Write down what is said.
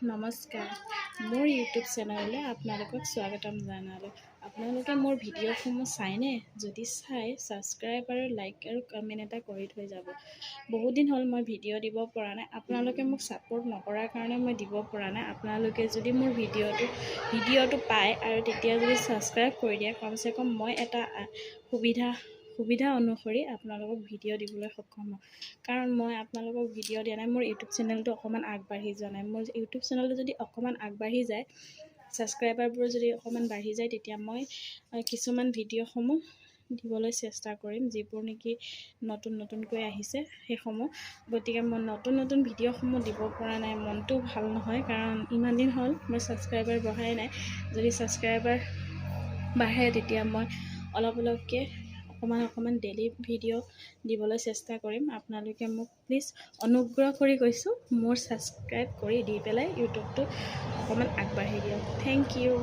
নমস্কাৰ, মোৰ ইউটিউব চেনেললৈ আপোনালোকক স্বাগতম জনালোঁ। আপোনালোকে মোৰ ভিডিঅ'সমূহ চায়নে? যদি চাই, ছাবস্ক্ৰাইব আৰু লাইক আৰু কমেণ্ট এটা কৰি থৈ যাব। বহুত দিন হ'ল মই ভিডিঅ' দিব পৰা নাই। আপোনালোকে মোক ছাপোৰ্ট নকৰাৰ কাৰণে মই দিব পৰা নাই। আপোনালোকে যদি মোৰ ভিডিঅ'টো পায় আৰু তেতিয়া যদি ছাবস্ক্ৰাইব কৰি দিয়ে, কমচে কম মই এটা সুবিধা অনুসৰি আপোনালোকক ভিডিঅ' দিবলৈ সক্ষম হ'ম। কাৰণ মই আপোনালোকক ভিডিঅ' দিয়া নাই, মোৰ ইউটিউব চেনেলটো অকণমান আগবাঢ়ি যোৱা নাই। মোৰ ইউটিউব চেনেলটো যদি অকণমান আগবাঢ়ি যায়, ছাবস্ক্ৰাইবাৰবোৰ যদি অকণমান বাঢ়ি যায়, তেতিয়া মই কিছুমান ভিডিঅ'সমূহ দিবলৈ চেষ্টা কৰিম, যিবোৰ নেকি নতুনকৈ আহিছে সেইসমূহ। গতিকে মই নতুন ভিডিঅ'সমূহ দিব পৰা নাই, মনটো ভাল নহয়। কাৰণ ইমান দিন হ'ল মই ছাবস্ক্ৰাইবাৰ বঢ়াই নাই। যদি ছাবস্ক্ৰাইবাৰ বাঢ়ে, তেতিয়া মই অলপকৈ অকণমান ডেইলি ভিডিঅ' দিবলৈ চেষ্টা কৰিম। আপোনালোকে মোক প্লিজ অনুগ্ৰহ কৰি কৈছোঁ, মোৰ ছাবস্ক্ৰাইব কৰি দি পেলাই ইউটিউবটো অকণমান আগবাঢ়ি দিয়ক। Thank U.